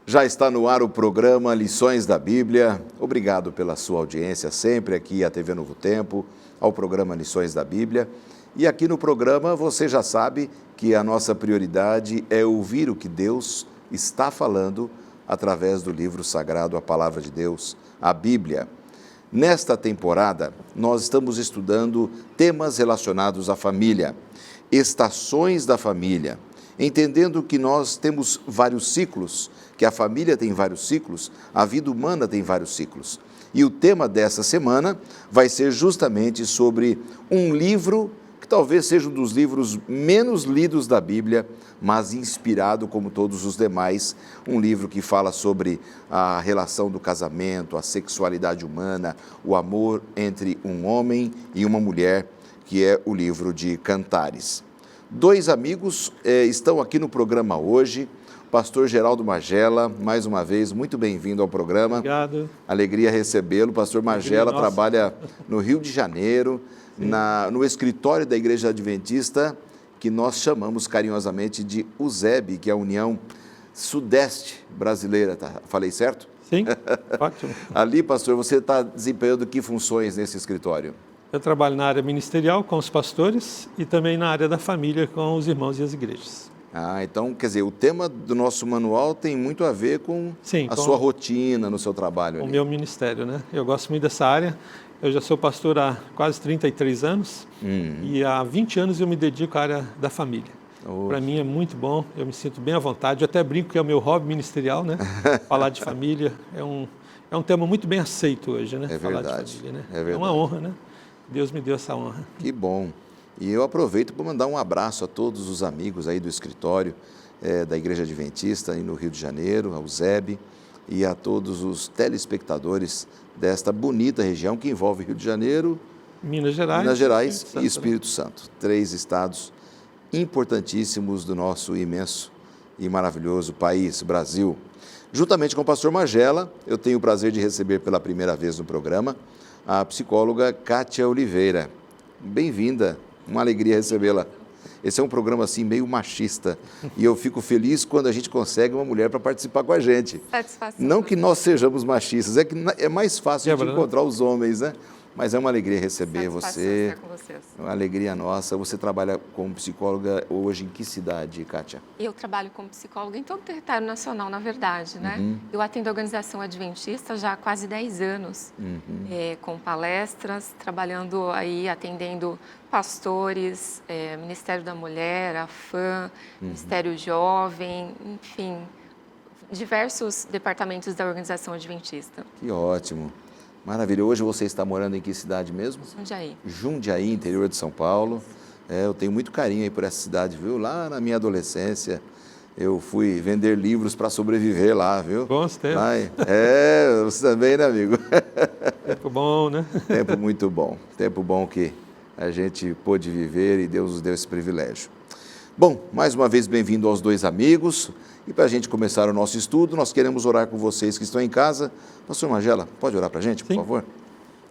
Já está no ar o programa Lições da Bíblia. Obrigado pela sua audiência sempre aqui à TV Novo Tempo, ao programa Lições da Bíblia. E aqui no programa você já sabe que a nossa prioridade é ouvir o que Deus está falando através do livro sagrado, a Palavra de Deus, a Bíblia. Nesta temporada, nós estamos estudando temas relacionados à família, estações da família, entendendo que nós temos vários ciclos, que a família tem vários ciclos, a vida humana tem vários ciclos. E o tema dessa semana vai ser justamente sobre um livro que talvez seja um dos livros menos lidos da Bíblia, mas inspirado como todos os demais, um livro que fala sobre a relação do casamento, a sexualidade humana, o amor entre um homem e uma mulher, que é o livro de Cantares. Dois amigos estão aqui no programa hoje. Pastor Geraldo Magela, mais uma vez, muito bem-vindo ao programa. Obrigado. Alegria recebê-lo. Pastor Magela trabalha no Rio de Janeiro, no escritório da Igreja Adventista, que nós chamamos carinhosamente de USEB, que é a União Sudeste Brasileira. Tá? Falei certo? Sim, ótimo. Ali, pastor, você está desempenhando que funções nesse escritório? Eu trabalho na área ministerial com os pastores e também na área da família com os irmãos e as igrejas. Então, quer dizer, o tema do nosso manual tem muito a ver com sua rotina no seu trabalho. O meu ministério, né? Eu gosto muito dessa área. Eu já sou pastor há quase 33 anos e há 20 anos eu me dedico à área da família. Para mim é muito bom, eu me sinto bem à vontade. Eu até brinco que é o meu hobby ministerial, né? Falar de família é um tema muito bem aceito hoje, né? É Falar verdade. de família, né? É verdade. É uma honra, né? Deus me deu essa honra. Que bom. E eu aproveito para mandar um abraço a todos os amigos aí do escritório da Igreja Adventista aí no Rio de Janeiro, ao ZEB, e a todos os telespectadores desta bonita região que envolve Rio de Janeiro, Minas Gerais e Espírito Santo. 3 estados importantíssimos do nosso imenso e maravilhoso país, Brasil. Juntamente com o pastor Magela, eu tenho o prazer de receber pela primeira vez no programa a psicóloga Kátia Oliveira. Bem-vinda. Uma alegria recebê-la. Esse é um programa assim meio machista e eu fico feliz quando a gente consegue uma mulher para participar com a gente. Satisfação. Não que nós sejamos machistas, é que é mais fácil de encontrar os homens, né? Mas é uma alegria receber você. Estar com vocês. Uma alegria nossa. Você trabalha como psicóloga hoje em que cidade, Kátia? Eu trabalho como psicóloga em todo o território nacional, na verdade, né? Eu atendo a organização adventista já há quase 10 anos, com palestras, trabalhando aí, atendendo pastores, Ministério da Mulher, a FAM, Ministério Jovem, enfim, diversos departamentos da organização adventista. Que ótimo. Maravilha. Hoje você está morando em que cidade mesmo? Jundiaí. Jundiaí, interior de São Paulo. Eu tenho muito carinho aí por essa cidade, viu? Lá na minha adolescência, eu fui vender livros para sobreviver lá, viu? Bons tempos. Você também, né, amigo? Tempo bom, né? Tempo muito bom. Tempo bom que a gente pôde viver e Deus nos deu esse privilégio. Bom, mais uma vez bem-vindo aos dois amigos. E para a gente começar o nosso estudo, nós queremos orar com vocês que estão em casa. Pastor Magela, pode orar para a gente, por favor?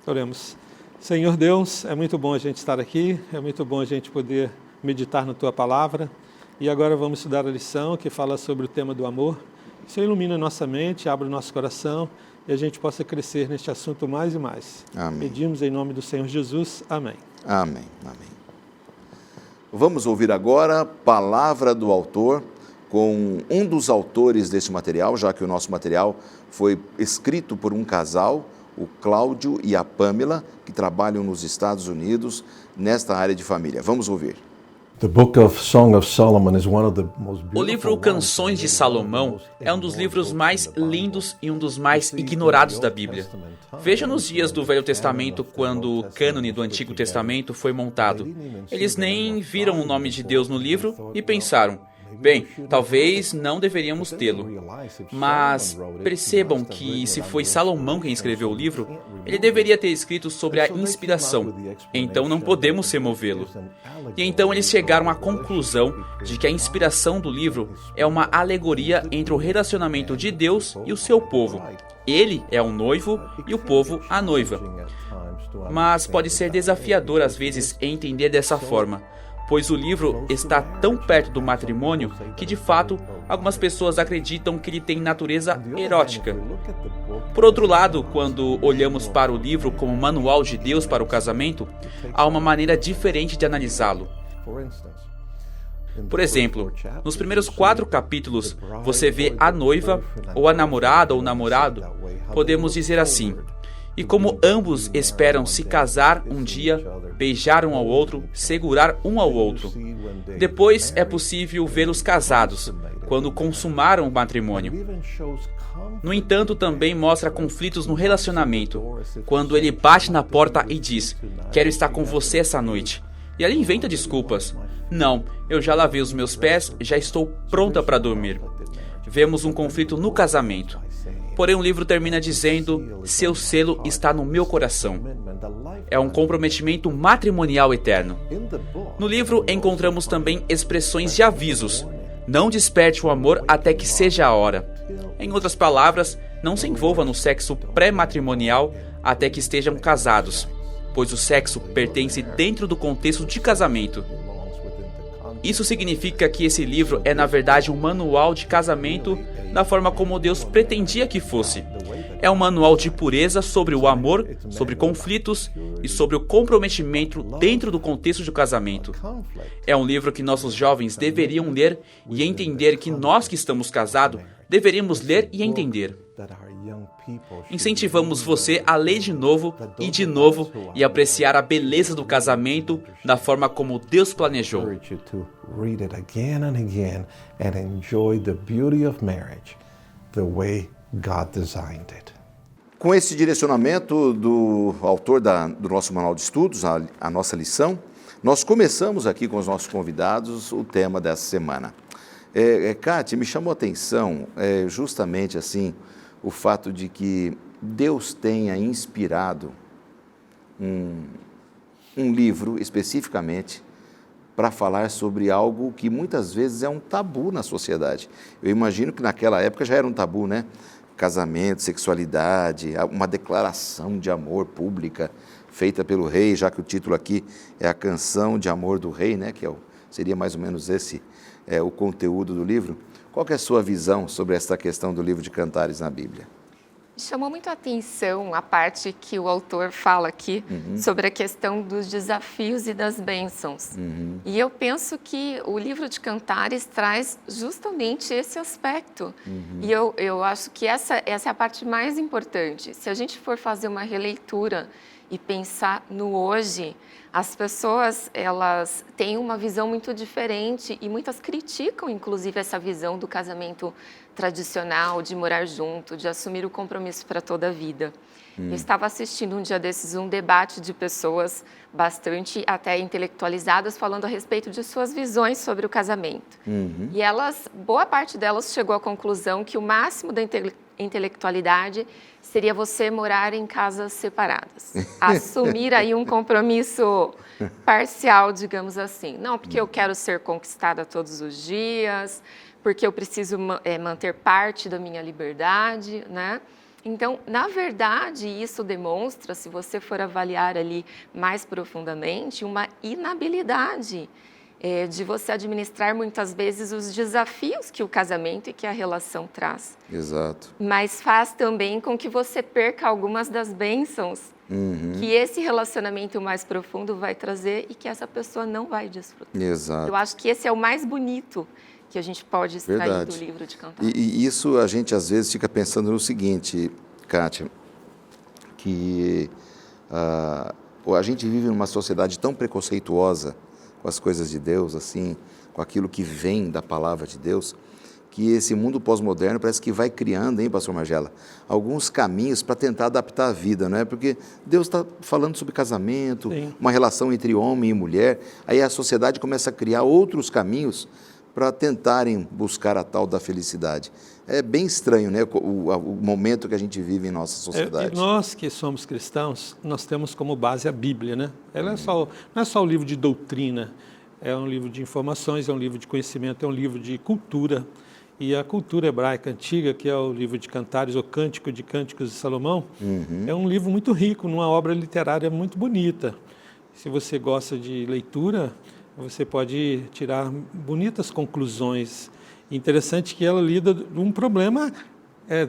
Oremos. Senhor Deus, é muito bom a gente estar aqui, é muito bom a gente poder meditar na Tua Palavra. E agora vamos estudar a lição que fala sobre o tema do amor. Que o Senhor ilumina a nossa mente, abra o nosso coração e a gente possa crescer neste assunto mais e mais. Amém. Pedimos em nome do Senhor Jesus. Amém. Amém. Amém. Vamos ouvir agora a palavra do autor, com um dos autores deste material, já que o nosso material foi escrito por um casal, o Cláudio e a Pamela, que trabalham nos Estados Unidos nesta área de família. Vamos ouvir. O livro Canções de Salomão é um dos livros mais lindos e um dos mais ignorados da Bíblia. Veja nos dias do Velho Testamento, quando o cânone do Antigo Testamento foi montado. Eles nem viram o nome de Deus no livro e pensaram: bem, talvez não deveríamos tê-lo. Mas percebam que se foi Salomão quem escreveu o livro, ele deveria ter escrito sobre a inspiração. Então não podemos removê-lo. E então eles chegaram à conclusão de que a inspiração do livro é uma alegoria entre o relacionamento de Deus e o seu povo. Ele é o noivo e o povo a noiva. Mas pode ser desafiador às vezes entender dessa forma. pois o livro está tão perto do matrimônio que, de fato, algumas pessoas acreditam que ele tem natureza erótica. Por outro lado, quando olhamos para o livro como manual de Deus para o casamento, há uma maneira diferente de analisá-lo. Por exemplo, nos primeiros 4 capítulos, você vê a noiva, ou a namorada ou namorado, podemos dizer assim: e como ambos esperam se casar um dia, beijar um ao outro, segurar um ao outro. Depois é possível vê-los casados, quando consumaram o matrimônio. No entanto, também mostra conflitos no relacionamento, quando ele bate na porta e diz: quero estar com você essa noite. E ela inventa desculpas. Não, eu já lavei os meus pés, já estou pronta para dormir. Vemos um conflito no casamento. Porém, o livro termina dizendo: seu selo está no meu coração. É um comprometimento matrimonial eterno. No livro encontramos também expressões de avisos. Não desperte o amor até que seja a hora. Em outras palavras, não se envolva no sexo pré-matrimonial até que estejam casados, pois o sexo pertence dentro do contexto de casamento. Isso significa que esse livro é, na verdade, um manual de casamento da forma como Deus pretendia que fosse. É um manual de pureza sobre o amor, sobre conflitos e sobre o comprometimento dentro do contexto do casamento. É um livro que nossos jovens deveriam ler e entender que nós que estamos casados deveríamos ler e entender. Incentivamos você a ler de novo e apreciar a beleza do casamento da forma como Deus planejou. Com esse direcionamento do autor do nosso manual de estudos, a nossa lição, nós começamos aqui com os nossos convidados o tema dessa semana. Kátia, me chamou a atenção justamente assim o fato de que Deus tenha inspirado um livro especificamente para falar sobre algo que muitas vezes é um tabu na sociedade. Eu imagino que naquela época já era um tabu, né? Casamento, sexualidade, uma declaração de amor pública feita pelo rei, já que o título aqui é a canção de amor do rei, né? Que seria mais ou menos esse o conteúdo do livro. Qual que é a sua visão sobre esta questão do livro de Cantares na Bíblia? Chamou muito a atenção a parte que o autor fala aqui sobre a questão dos desafios e das bênçãos. E eu penso que o livro de Cantares traz justamente esse aspecto. E eu acho que essa é a parte mais importante. Se a gente for fazer uma releitura e pensar no hoje, as pessoas, elas têm uma visão muito diferente e muitas criticam, inclusive, essa visão do casamento tradicional, de morar junto, de assumir o compromisso para toda a vida. Eu estava assistindo um dia desses um debate de pessoas bastante até intelectualizadas falando a respeito de suas visões sobre o casamento. E boa parte delas chegou à conclusão que o máximo da intelectualidade seria você morar em casas separadas. Assumir aí um compromisso parcial, digamos assim. Não, porque eu quero ser conquistada todos os dias, porque eu preciso manter parte da minha liberdade, né? Então, na verdade, isso demonstra, se você for avaliar ali mais profundamente, uma inabilidade de você administrar muitas vezes os desafios que o casamento e que a relação traz. Exato. Mas faz também com que você perca algumas das bênçãos que esse relacionamento mais profundo vai trazer e que essa pessoa não vai desfrutar. Exato. Eu acho que esse é o mais bonito que a gente pode extrair do livro de Cantares. E isso a gente às vezes fica pensando no seguinte, Kátia, que a gente vive numa sociedade tão preconceituosa com as coisas de Deus, assim, com aquilo que vem da palavra de Deus, que esse mundo pós-moderno parece que vai criando, hein, pastor Margela, alguns caminhos para tentar adaptar a vida, não é? Porque Deus está falando sobre casamento, uma relação entre homem e mulher, aí a sociedade começa a criar outros caminhos para tentarem buscar a tal da felicidade. É bem estranho, né, o momento que a gente vive em nossa sociedade. E nós que somos cristãos, nós temos como base a Bíblia, né? Ela não é só um livro de doutrina, é um livro de informações, é um livro de conhecimento, é um livro de cultura. E a cultura hebraica antiga, que é o livro de Cantares, ou Cântico de Cânticos de Salomão, é um livro muito rico, numa obra literária muito bonita. Se você gosta de leitura, você pode tirar bonitas conclusões. Interessante que ela lida de um problema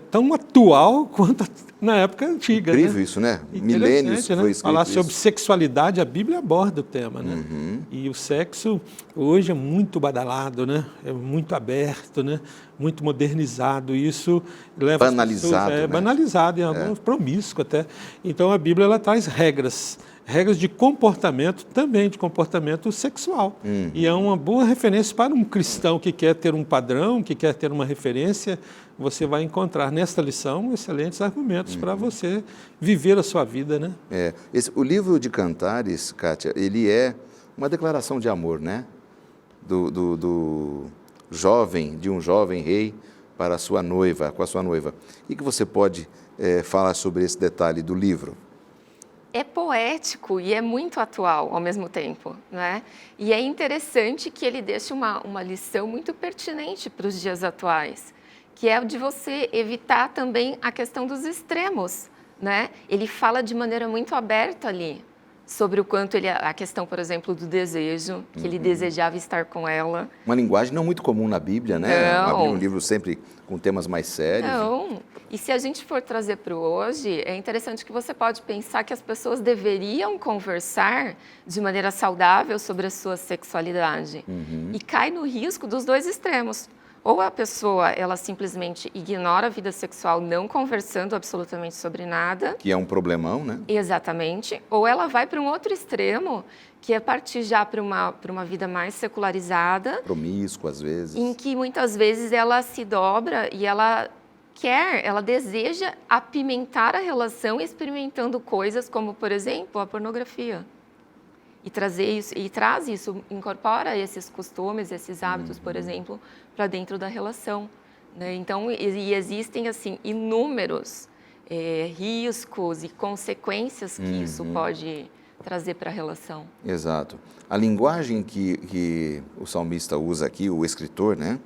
tão atual quanto na época antiga. Incrível, né? Isso, né? Milênios foi escrito Falar isso. sobre sexualidade, a Bíblia aborda o tema, né? E o sexo hoje é muito badalado, né? É muito aberto, né? Muito modernizado. Isso leva banalizado, as pessoas, né? Banalizado, em alguns promíscuo até. Então a Bíblia ela traz regras de comportamento, também de comportamento sexual. E é uma boa referência para um cristão que quer ter um padrão, que quer ter uma referência. Você vai encontrar nesta lição excelentes argumentos para você viver a sua vida, né? O livro de Cantares, Kátia, ele é uma declaração de amor, né? De um jovem rei para a sua noiva, com a sua noiva. O que você pode falar sobre esse detalhe do livro? É poético e é muito atual ao mesmo tempo, né? E é interessante que ele deixa uma lição muito pertinente para os dias atuais, que é o de você evitar também a questão dos extremos, né? Ele fala de maneira muito aberta ali sobre o quanto a questão, por exemplo, do desejo, que ele desejava estar com ela. Uma linguagem não muito comum na Bíblia, né? Não. Um livro sempre com temas mais sérios. Não. E se a gente for trazer para o hoje, é interessante que você pode pensar que as pessoas deveriam conversar de maneira saudável sobre a sua sexualidade. E cai no risco dos dois extremos. Ou a pessoa, ela simplesmente ignora a vida sexual, não conversando absolutamente sobre nada. Que é um problemão, né? Exatamente. Ou ela vai para um outro extremo, que é partir já para uma vida mais secularizada. Promíscuo, às vezes. Em que, muitas vezes, ela se dobra e ela deseja apimentar a relação experimentando coisas como, por exemplo, a pornografia. E traz isso, incorpora esses costumes, esses hábitos, por exemplo, para dentro da relação, né? Então, existem assim inúmeros riscos e consequências que isso pode trazer para a relação. Exato. A linguagem que o salmista usa aqui, o escritor, né?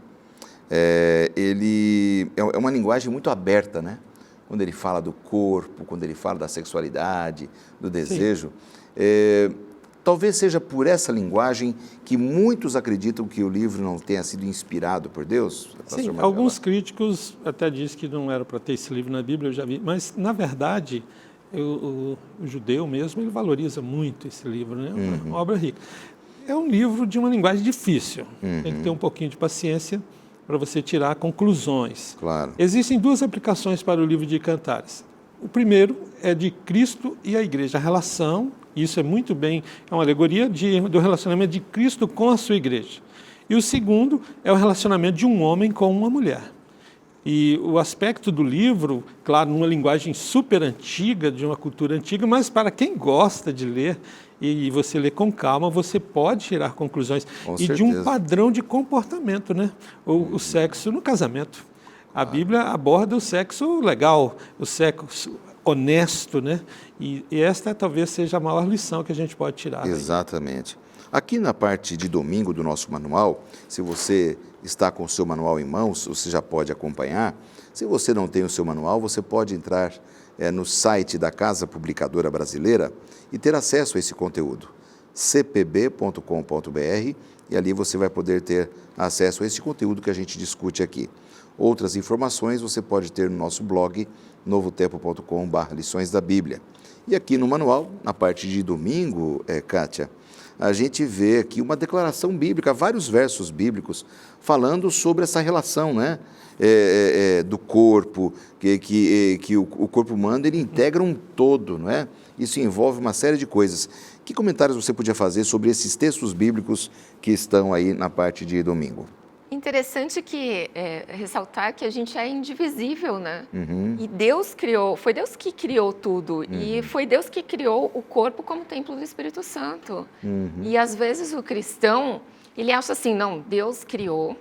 Ele é uma linguagem muito aberta, né? Quando ele fala do corpo, quando ele fala da sexualidade, do desejo. Talvez seja por essa linguagem que muitos acreditam que o livro não tenha sido inspirado por Deus? Sim, alguns críticos até dizem que não era para ter esse livro na Bíblia, eu já vi, mas, na verdade, o judeu mesmo, ele valoriza muito esse livro, né? Uma obra rica. É um livro de uma linguagem difícil, tem que ter um pouquinho de paciência para você tirar conclusões. Claro. Existem duas aplicações para o livro de Cantares. O primeiro é de Cristo e a igreja, a relação, isso é muito bem, é uma alegoria do relacionamento de Cristo com a sua igreja. E o segundo é o relacionamento de um homem com uma mulher. E o aspecto do livro, claro, numa linguagem super antiga, de uma cultura antiga, mas para quem gosta de ler, e você lê com calma, você pode tirar conclusões. Com certeza. De um padrão de comportamento, né? O sexo no casamento. A Bíblia aborda o sexo legal, o sexo honesto, né? E esta talvez seja a maior lição que a gente pode tirar. Exatamente. Aqui na parte de domingo do nosso manual, se você está com o seu manual em mãos, você já pode acompanhar. Se você não tem o seu manual, você pode entrar no site da Casa Publicadora Brasileira e ter acesso a esse conteúdo, cpb.com.br, e ali você vai poder ter acesso a esse conteúdo que a gente discute aqui. Outras informações você pode ter no nosso blog, novotempo.com/lições da Bíblia. E aqui no manual, na parte de domingo, Kátia, a gente vê aqui uma declaração bíblica, vários versos bíblicos, falando sobre essa relação, né? Do corpo, que o corpo humano ele integra um todo, não é? Isso envolve uma série de coisas. Que comentários você podia fazer sobre esses textos bíblicos que estão aí na parte de domingo? Interessante ressaltar que a gente é indivisível, né? E Deus foi Deus que criou tudo. E foi Deus que criou o corpo como templo do Espírito Santo. E às vezes o cristão, ele acha assim, não, Deus criou,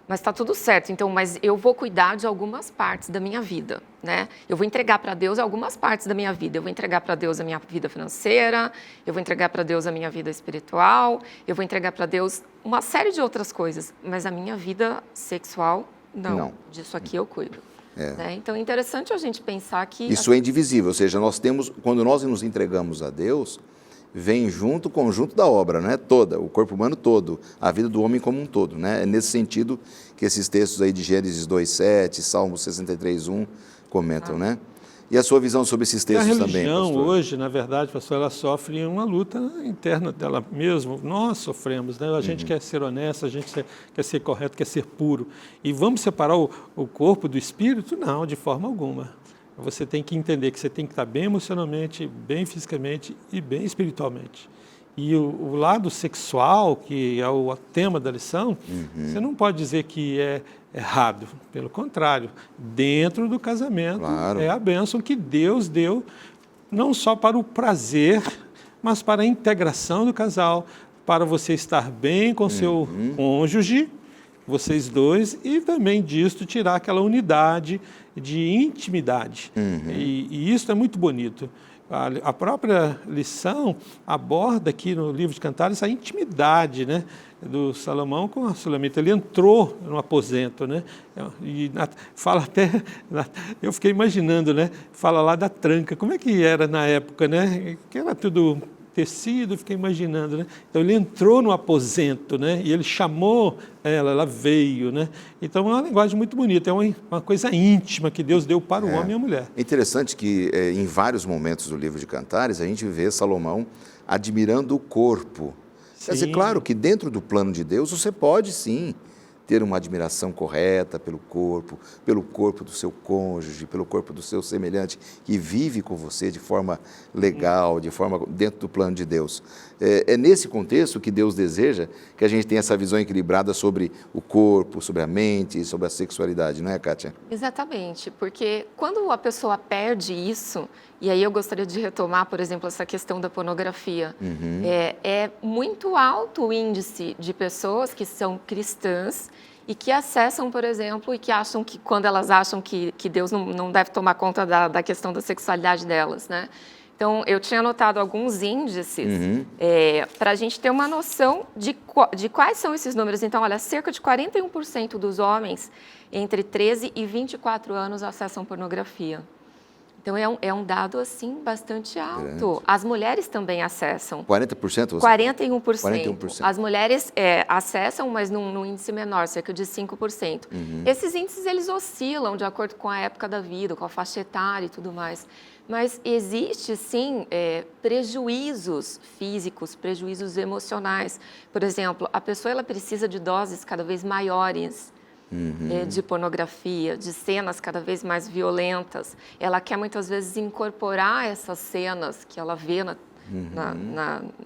mas está tudo certo, então, mas eu vou cuidar de algumas partes da minha vida, né? Eu vou entregar para Deus algumas partes da minha vida. Eu vou entregar para Deus a minha vida financeira, eu vou entregar para Deus a minha vida espiritual, eu vou entregar para Deus uma série de outras coisas, mas a minha vida sexual, não. Disso aqui eu cuido. Né? Então, é interessante a gente pensar que... Isso é indivisível, ou seja, quando nós nos entregamos a Deus, vem junto o conjunto da obra, né? Toda, o corpo humano todo, a vida do homem como um todo, né? É nesse sentido que esses textos aí de Gênesis 2:7, Salmo 63:1 comentam, né? E a sua visão sobre esses textos também, pastor? A religião hoje, na verdade, pastor, ela sofre uma luta interna dela mesmo. Nós sofremos, né? A gente quer ser honesto, a gente quer ser correto, quer ser puro. E vamos separar o corpo do espírito? Não, de forma alguma. Você tem que entender que você tem que estar bem emocionalmente, bem fisicamente e bem espiritualmente. E o lado sexual, que é o tema da lição, você não pode dizer que é errado. Pelo contrário, dentro do casamento, claro, é a bênção que Deus deu, não só para o prazer, mas para a integração do casal, para você estar bem com seu cônjuge, vocês dois, e também disto tirar aquela unidade de intimidade. E isso é muito bonito. A própria lição aborda aqui no livro de Cantares a intimidade, né, do Salomão com a Sulamita. Ele entrou no aposento, né, e fala até, eu fiquei imaginando, né, fala lá da tranca, como é que era na época, né, que era tudo tecido, fiquei imaginando, né? Então ele entrou no aposento, né? E ele chamou ela veio, né? Então é uma linguagem muito bonita, é uma coisa íntima que Deus deu para o homem e a mulher. É interessante que em vários momentos do livro de Cantares a gente vê Salomão admirando o corpo. Quer dizer, claro que dentro do plano de Deus você pode sim ter uma admiração correta pelo corpo do seu cônjuge, pelo corpo do seu semelhante que vive com você de forma legal, de forma dentro do plano de Deus. É nesse contexto que Deus deseja que a gente tenha essa visão equilibrada sobre o corpo, sobre a mente, sobre a sexualidade, não é, Kátia? Exatamente, porque quando a pessoa perde isso, e aí eu gostaria de retomar, por exemplo, essa questão da pornografia, é muito alto o índice de pessoas que são cristãs e que acessam, por exemplo, e que acham que, quando elas acham que Deus não deve tomar conta da questão da sexualidade delas, né? Então, eu tinha anotado alguns índices para a gente ter uma noção de quais são esses números. Então, olha, cerca de 41% dos homens entre 13 e 24 anos acessam pornografia. Então, é um dado, assim, bastante alto. Grande. As mulheres também acessam. 40%? 41%. 41%. As mulheres acessam, mas num índice menor, cerca de 5%. Esses índices, eles oscilam de acordo com a época da vida, com a faixa etária e tudo mais. Mas existe, sim, prejuízos físicos, prejuízos emocionais. Por exemplo, a pessoa ela precisa de doses cada vez maiores de pornografia, de cenas cada vez mais violentas. Ela quer, muitas vezes, incorporar essas cenas que ela vê,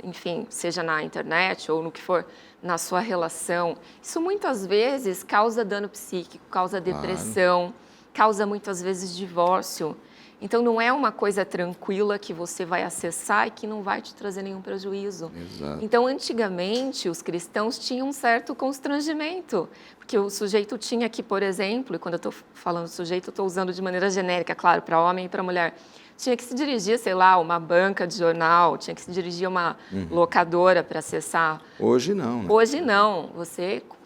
enfim, seja na internet ou no que for, na sua relação. Isso, muitas vezes, causa dano psíquico, causa depressão, causa, muitas vezes, divórcio. Então, não é uma coisa tranquila que você vai acessar e que não vai te trazer nenhum prejuízo. Exato. Então, antigamente, os cristãos tinham um certo constrangimento, porque o sujeito tinha que, por exemplo, e quando eu estou falando sujeito, eu estou usando de maneira genérica, claro, para homem e para mulher, tinha que se dirigir, sei lá, uma banca de jornal, tinha que se dirigir a uma locadora para acessar. Hoje não, né? Hoje não.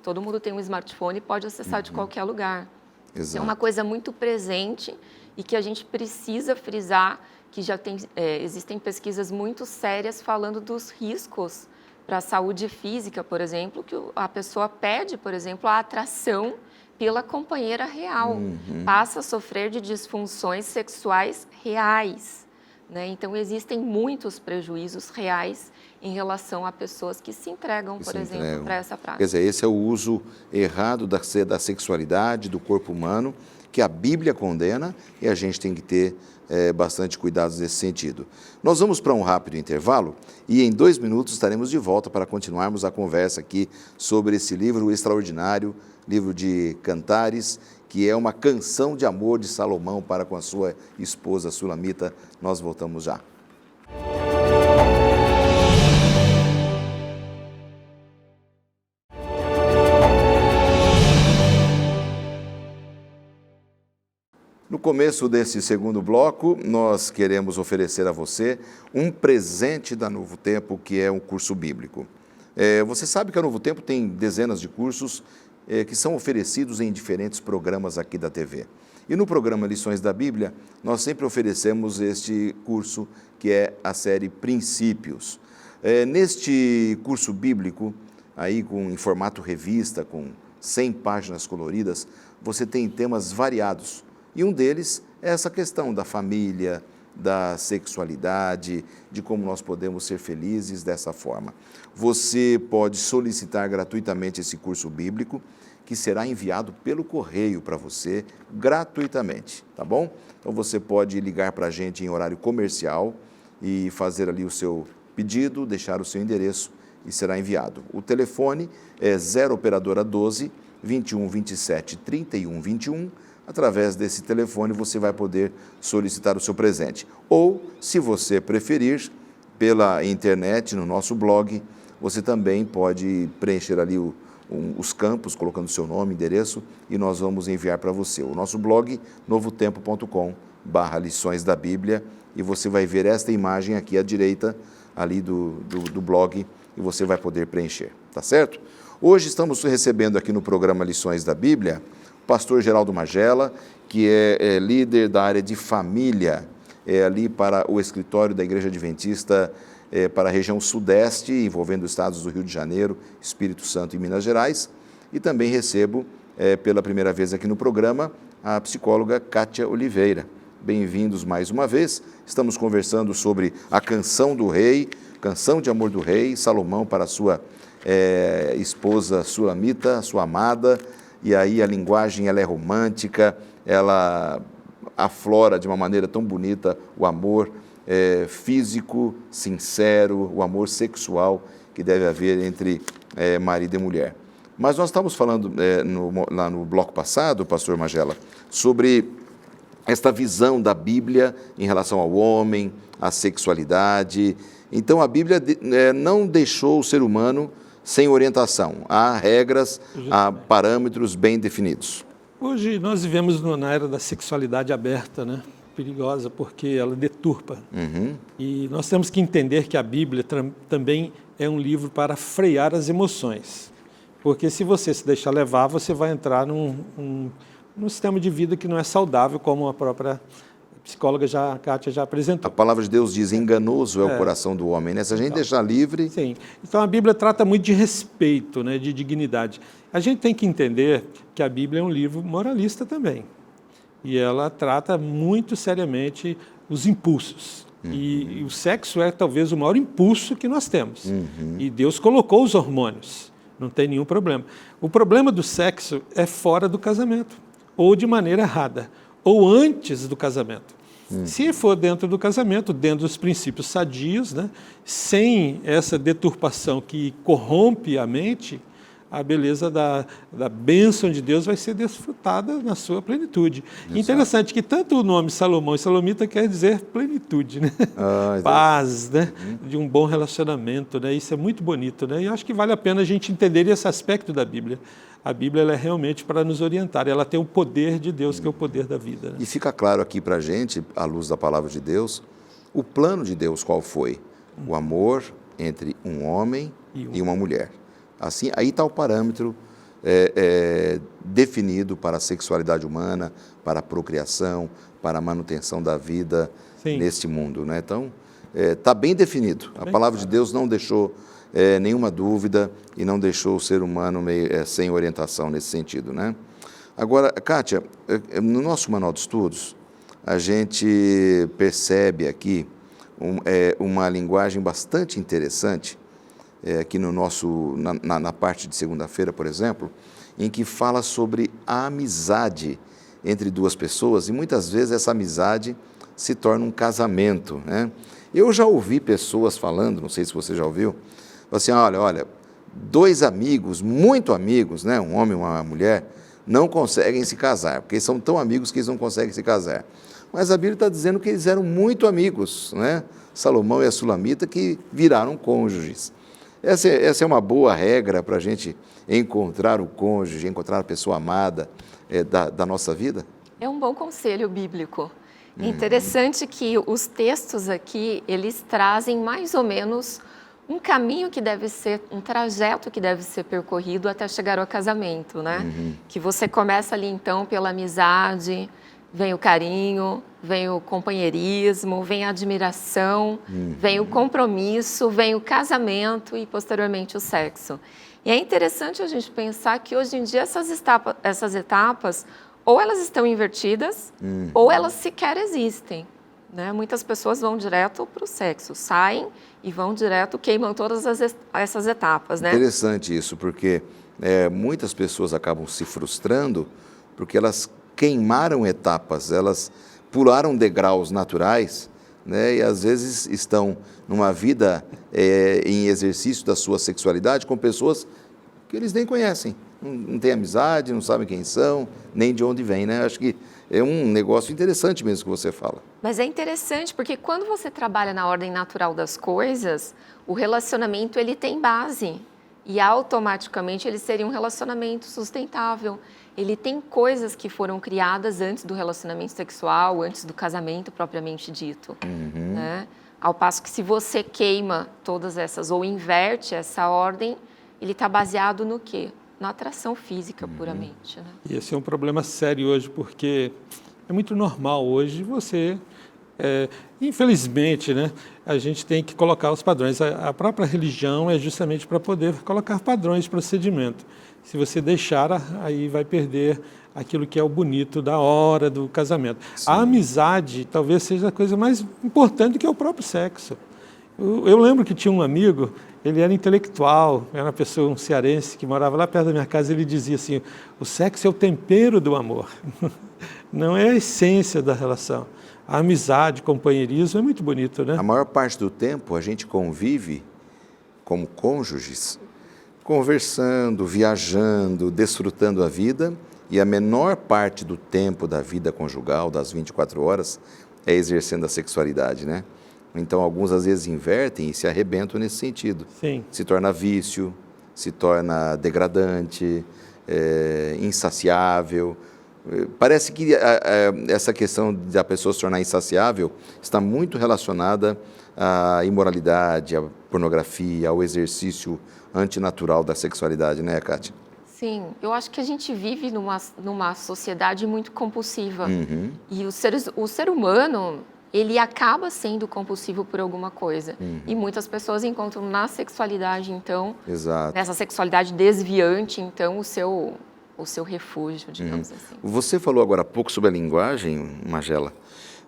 Todo mundo tem um smartphone e pode acessar de qualquer lugar. Exato. É uma coisa muito presente e que a gente precisa frisar que já existem pesquisas muito sérias falando dos riscos para a saúde física, por exemplo, que a pessoa perde, por exemplo, a atração pela companheira real, passa a sofrer de disfunções sexuais reais, né? Então, existem muitos prejuízos reais em relação a pessoas que se entregam, por exemplo, para essa prática. Quer dizer, esse é o uso errado da sexualidade, do corpo humano, que a Bíblia condena e a gente tem que ter bastante cuidados nesse sentido. Nós vamos para um rápido intervalo e em 2 minutos estaremos de volta para continuarmos a conversa aqui sobre esse livro extraordinário, livro de Cantares, que é uma canção de amor de Salomão para com a sua esposa Sulamita. Nós voltamos já. No começo desse segundo bloco, nós queremos oferecer a você um presente da Novo Tempo, que é um curso bíblico. Você sabe que a Novo Tempo tem dezenas de cursos que são oferecidos em diferentes programas aqui da TV. E no programa Lições da Bíblia, nós sempre oferecemos este curso, que é a série Princípios. Neste curso bíblico, aí em formato revista, com 100 páginas coloridas, você tem temas variados. E um deles é essa questão da família, da sexualidade, de como nós podemos ser felizes dessa forma. Você pode solicitar gratuitamente esse curso bíblico, que será enviado pelo correio para você, gratuitamente, tá bom? Então você pode ligar para a gente em horário comercial e fazer ali o seu pedido, deixar o seu endereço e será enviado. O telefone é 0 operadora 12 21 27 31 21. Através desse telefone você vai poder solicitar o seu presente. Ou, se você preferir, pela internet, no nosso blog, você também pode preencher ali os campos, colocando o seu nome, endereço, e nós vamos enviar para você. O nosso blog, novotempo.com/lições da Bíblia, e você vai ver esta imagem aqui à direita, ali do blog, e você vai poder preencher, tá certo? Hoje estamos recebendo aqui no programa Lições da Bíblia o pastor Geraldo Magela, que é líder da área de família, ali para o escritório da Igreja Adventista para a região sudeste, envolvendo os estados do Rio de Janeiro, Espírito Santo e Minas Gerais. E também recebo, pela primeira vez aqui no programa, a psicóloga Kátia Oliveira. Bem-vindos mais uma vez. Estamos conversando sobre a canção do rei, canção de amor do rei, Salomão para sua esposa Sulamita, sua amada. E aí a linguagem ela é romântica, ela aflora de uma maneira tão bonita o amor físico, sincero, o amor sexual que deve haver entre marido e mulher. Mas nós estávamos falando lá no bloco passado, pastor Magela, sobre esta visão da Bíblia em relação ao homem, à sexualidade. Então a Bíblia não deixou o ser humano sem orientação. Há regras, há parâmetros bem definidos. Hoje nós vivemos na era da sexualidade aberta, né? Perigosa, porque ela deturpa. E nós temos que entender que a Bíblia também é um livro para frear as emoções. Porque se você se deixar levar, você vai entrar num sistema de vida que não é saudável, como a própria psicóloga Kátia já apresentou. A palavra de Deus diz, enganoso é o coração do homem, né? Se a gente deixar livre... Sim. Então a Bíblia trata muito de respeito, né? De dignidade. A gente tem que entender que a Bíblia é um livro moralista também. E ela trata muito seriamente os impulsos. E o sexo é talvez o maior impulso que nós temos. E Deus colocou os hormônios, não tem nenhum problema. O problema do sexo é fora do casamento, ou de maneira errada, ou antes do casamento. Se for dentro do casamento, dentro dos princípios sadios, né, sem essa deturpação que corrompe a mente, a beleza da bênção de Deus vai ser desfrutada na sua plenitude. Exato. Interessante que tanto o nome Salomão e Salomita quer dizer plenitude, né? Paz, né? De um bom relacionamento, né? Isso é muito bonito, né? E acho que vale a pena a gente entender esse aspecto da Bíblia. A Bíblia ela é realmente para nos orientar, ela tem o poder de Deus, que é o poder da vida. Né? E fica claro aqui para a gente, à luz da palavra de Deus, o plano de Deus qual foi? O amor entre um homem e uma mulher. Assim, aí está o parâmetro definido para a sexualidade humana, para a procriação, para a manutenção da vida neste mundo. Né? Então, está bem definido. A palavra de Deus não deixou nenhuma dúvida e não deixou o ser humano sem orientação nesse sentido. Né? Agora, Kátia, no nosso manual de estudos, a gente percebe aqui uma linguagem bastante interessante, aqui no na parte de segunda-feira, por exemplo, em que fala sobre a amizade entre duas pessoas, e muitas vezes essa amizade se torna um casamento. Né? Eu já ouvi pessoas falando, não sei se você já ouviu, assim, olha, dois amigos, muito amigos, né, um homem e uma mulher, não conseguem se casar, porque são tão amigos que eles não conseguem se casar. Mas a Bíblia está dizendo que eles eram muito amigos, né? Salomão e a Sulamita, que viraram cônjuges. Essa é uma boa regra para a gente encontrar o cônjuge, encontrar a pessoa amada da nossa vida? É um bom conselho bíblico. É interessante que os textos aqui, eles trazem mais ou menos um caminho que deve ser, um trajeto que deve ser percorrido até chegar ao casamento, né? Que você começa ali, então, pela amizade, vem o carinho, vem o companheirismo, vem a admiração, vem o compromisso, vem o casamento e, posteriormente, o sexo. E é interessante a gente pensar que, hoje em dia, essas etapas ou elas estão invertidas ou elas sequer existem. Né? Muitas pessoas vão direto para o sexo, saem e vão direto, queimam todas essas etapas. Né? Interessante isso, porque muitas pessoas acabam se frustrando porque elas queimaram etapas, elas pularam degraus naturais, né? E às vezes estão numa vida em exercício da sua sexualidade com pessoas que eles nem conhecem, não têm amizade, não sabem quem são, nem de onde vêm, né? Acho que é um negócio interessante mesmo que você fala. Mas é interessante porque quando você trabalha na ordem natural das coisas, o relacionamento ele tem base e automaticamente ele seria um relacionamento sustentável. Ele tem coisas que foram criadas antes do relacionamento sexual, antes do casamento propriamente dito. Né? Ao passo que se você queima todas essas ou inverte essa ordem, ele está baseado no quê? Na atração física puramente. Né? E esse é um problema sério hoje, porque é muito normal hoje você... infelizmente, né, a gente tem que colocar os padrões. A própria religião é justamente para poder colocar padrões de procedimento. Se você deixar, aí vai perder aquilo que é o bonito da hora do casamento. Sim. A amizade talvez seja a coisa mais importante que é o próprio sexo. Eu lembro que tinha um amigo, ele era intelectual, era uma pessoa, um cearense, que morava lá perto da minha casa, ele dizia assim, o sexo é o tempero do amor, não é a essência da relação. A amizade, companheirismo é muito bonito, né? A maior parte do tempo a gente convive como cônjuges, conversando, viajando, desfrutando a vida, e a menor parte do tempo da vida conjugal, das 24 horas, é exercendo a sexualidade, né? Então, alguns às vezes invertem e se arrebentam nesse sentido. Sim. Se torna vício, se torna degradante, insaciável. Parece que essa questão da pessoa se tornar insaciável está muito relacionada à imoralidade, à pornografia, ao exercício antinatural da sexualidade, né, Kátia? Sim, eu acho que a gente vive numa sociedade muito compulsiva. E o ser humano, ele acaba sendo compulsivo por alguma coisa. E muitas pessoas encontram na sexualidade, então, nessa sexualidade desviante, então, o seu refúgio, digamos assim. Você falou agora há pouco sobre a linguagem, Magela.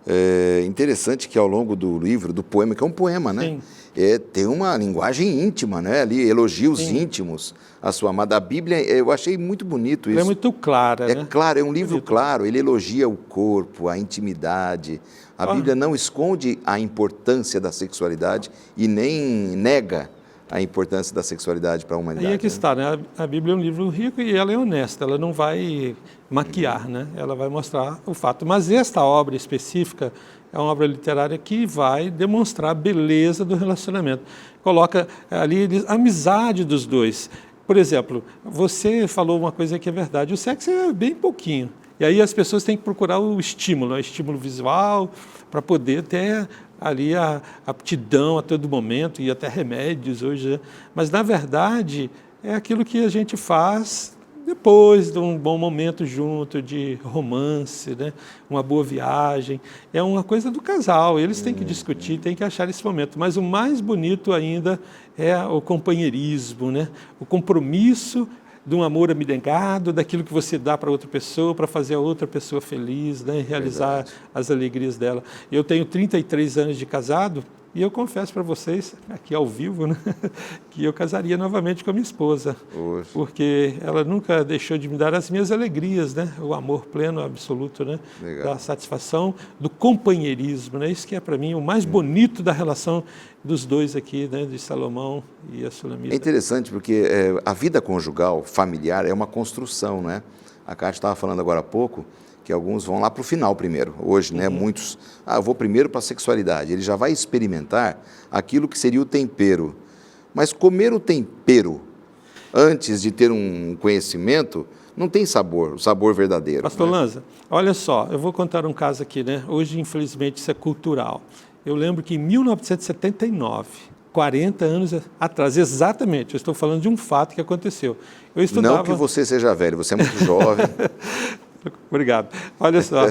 É interessante que ao longo do livro, do poema, que é um poema, né? Sim. Tem uma linguagem íntima, né? Ali, elogios íntimos à sua amada. A Bíblia, eu achei muito bonito isso. É muito clara, né? É claro, é um livro claro. Ele elogia o corpo, a intimidade. A Bíblia não esconde a importância da sexualidade e nem nega a importância da sexualidade para a humanidade. Aí é que está, né? A Bíblia é um livro rico e ela é honesta, ela não vai maquiar, né? Ela vai mostrar o fato. Mas esta obra específica é uma obra literária que vai demonstrar a beleza do relacionamento. Coloca ali a amizade dos dois. Por exemplo, você falou uma coisa que é verdade, o sexo é bem pouquinho. E aí as pessoas têm que procurar o estímulo visual, para poder ter ali a aptidão a todo momento, e até remédios hoje. Né? Mas, na verdade, é aquilo que a gente faz depois de um bom momento junto, de romance, né? Uma boa viagem. É uma coisa do casal, eles têm que discutir, têm que achar esse momento. Mas o mais bonito ainda é o companheirismo, né? O compromisso de um amor abnegado, daquilo que você dá para outra pessoa, para fazer a outra pessoa feliz, né? Realizar as alegrias dela. Eu tenho 33 anos de casado e eu confesso para vocês, aqui ao vivo, né? Que eu casaria novamente com a minha esposa. Oxe. Porque ela nunca deixou de me dar as minhas alegrias, né? O amor pleno, absoluto, né? Legal. Da satisfação, do companheirismo, né? Isso que é para mim o mais bonito da relação dos dois aqui, né? De Salomão e a Sulamita. É interessante porque a vida conjugal, familiar, é uma construção, né? A Kátia estava falando agora há pouco que alguns vão lá para o final primeiro. Hoje, né? Muitos, eu vou primeiro para a sexualidade. Ele já vai experimentar aquilo que seria o tempero. Mas comer o tempero antes de ter um conhecimento não tem sabor, o sabor verdadeiro. Pastor né? Lanza, olha só, eu vou contar um caso aqui, né? Hoje, infelizmente, isso é cultural. Eu lembro que em 1979, 40 anos atrás, exatamente, eu estou falando de um fato que aconteceu. Eu estudava... Não que você seja velho, você é muito jovem. Obrigado. Olha só,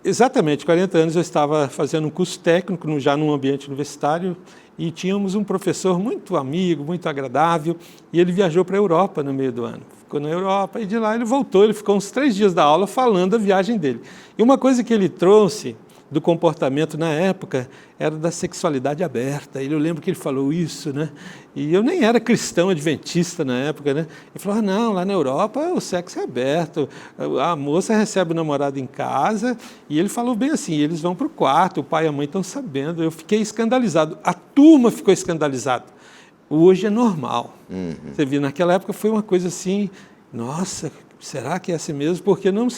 Exatamente, 40 anos eu estava fazendo um curso técnico, já num ambiente universitário, e tínhamos um professor muito amigo, muito agradável, e ele viajou para a Europa no meio do ano. Ficou na Europa, e de lá ele voltou, ele ficou uns 3 dias da aula falando da viagem dele. E uma coisa que ele trouxe do comportamento na época era da sexualidade aberta. Eu lembro que ele falou isso, né? E eu nem era cristão adventista na época, né? Ele falou, não, lá na Europa o sexo é aberto, a moça recebe o namorado em casa, e ele falou bem assim, eles vão para o quarto, o pai e a mãe estão sabendo. Eu fiquei escandalizado, a turma ficou escandalizada. Hoje é normal. Você viu, naquela época foi uma coisa assim, nossa, será que é assim mesmo? Porque não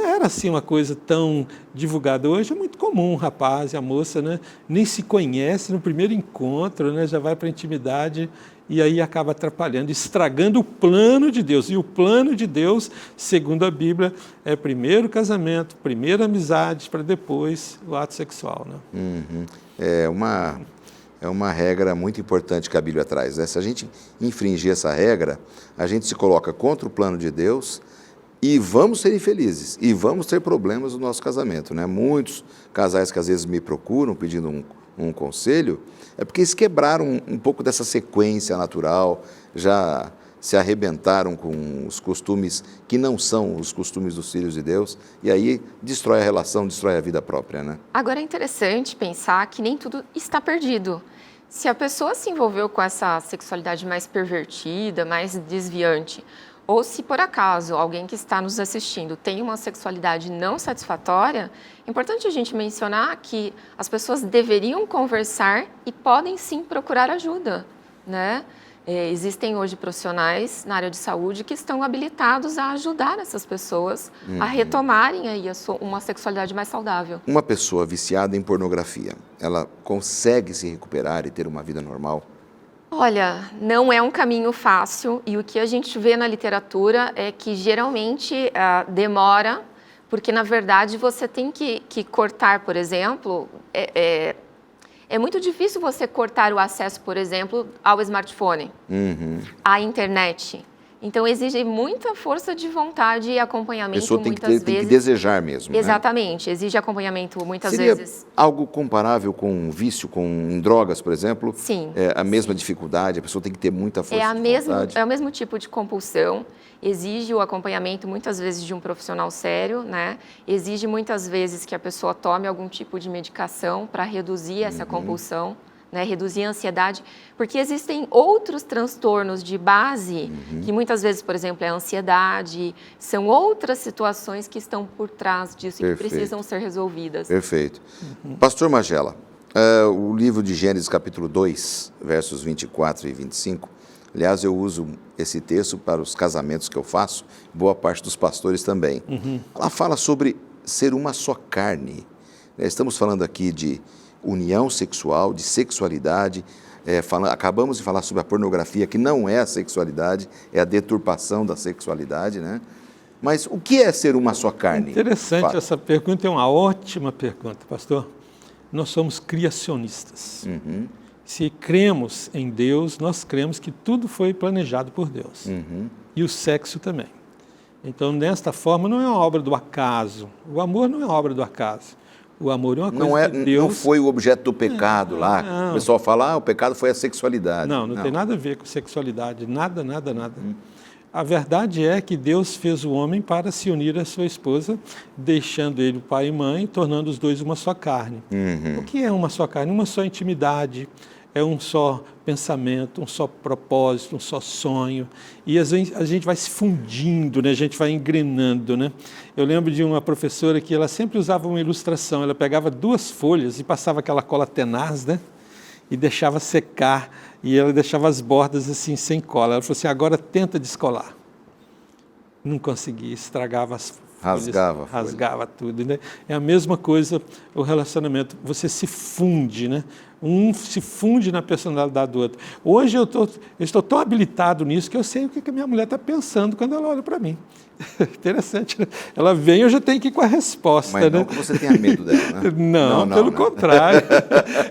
era assim uma coisa tão divulgada. Hoje é muito comum, o rapaz e a moça, né, nem se conhece no primeiro encontro, né, já vai para a intimidade e aí acaba atrapalhando, estragando o plano de Deus. E o plano de Deus, segundo a Bíblia, é primeiro o casamento, primeiro a amizade, para depois o ato sexual. Né? É uma regra muito importante que a Bíblia traz, né? Se a gente infringir essa regra, a gente se coloca contra o plano de Deus e vamos ser infelizes, e vamos ter problemas no nosso casamento, né? Muitos casais que às vezes me procuram pedindo um conselho, é porque eles quebraram um pouco dessa sequência natural, já se arrebentaram com os costumes que não são os costumes dos filhos de Deus, e aí destrói a relação, destrói a vida própria, né? Agora é interessante pensar que nem tudo está perdido. Se a pessoa se envolveu com essa sexualidade mais pervertida, mais desviante, ou se por acaso alguém que está nos assistindo tem uma sexualidade não satisfatória, é importante a gente mencionar que as pessoas deveriam conversar e podem sim procurar ajuda, né? Existem hoje profissionais na área de saúde que estão habilitados a ajudar essas pessoas a retomarem aí uma sexualidade mais saudável. Uma pessoa viciada em pornografia, ela consegue se recuperar e ter uma vida normal? Olha, não é um caminho fácil e o que a gente vê na literatura é que geralmente demora, porque na verdade você tem que cortar, por exemplo, é muito difícil você cortar o acesso, por exemplo, ao smartphone, à internet. Então, exige muita força de vontade e acompanhamento, a pessoa muitas vezes. Tem que desejar mesmo, Exatamente, né? Exige acompanhamento muitas Seria vezes. algo comparável com um vício, em drogas, por exemplo? Sim. É a mesma dificuldade, a pessoa tem que ter muita força de vontade. É o mesmo tipo de compulsão, exige o acompanhamento muitas vezes de um profissional sério, né? Exige muitas vezes que a pessoa tome algum tipo de medicação para reduzir essa compulsão. Né, reduzir a ansiedade, porque existem outros transtornos de base, que muitas vezes, por exemplo, é a ansiedade, são outras situações que estão por trás disso e que precisam ser resolvidas. Perfeito. Pastor Magela, o livro de Gênesis capítulo 2, versos 24 e 25, aliás, eu uso esse texto para os casamentos que eu faço, boa parte dos pastores também. Ela fala sobre ser uma só carne. Estamos falando aqui de união sexual, de sexualidade, acabamos de falar sobre a pornografia, que não é a sexualidade, é a deturpação da sexualidade, né? Mas o que é ser uma só carne? Interessante essa pergunta, é uma ótima pergunta, pastor. Nós somos criacionistas. Se cremos em Deus, nós cremos que tudo foi planejado por Deus. E o sexo também. Então, desta forma, não é uma obra do acaso. O amor não é obra do acaso. O amor é uma coisa de Deus. Não foi o objeto do pecado lá. Não. O pessoal fala, o pecado foi a sexualidade. Não tem nada a ver com sexualidade, nada. A verdade é que Deus fez o homem para se unir à sua esposa, deixando ele pai e mãe, tornando os dois uma só carne. O que é uma só carne? Uma só intimidade, é um só pensamento, um só propósito, um só sonho. E a gente vai se fundindo, né? A gente vai engrenando, né? Eu lembro de uma professora que ela sempre usava uma ilustração. Ela pegava 2 folhas e passava aquela cola tenaz, né? E deixava secar. E ela deixava as bordas assim, sem cola. Ela falou assim, agora tenta descolar. Não conseguia, estragava as folhas. Rasgava tudo, né? É a mesma coisa o relacionamento. Você se funde, né? Um se funde na personalidade do outro. Hoje eu estou tão habilitado nisso que eu sei o que a minha mulher está pensando quando ela olha para mim. Interessante, né? Ela vem, eu já tenho que ir com a resposta, Mas né? não que você tenha medo dela, né? Não, pelo contrário.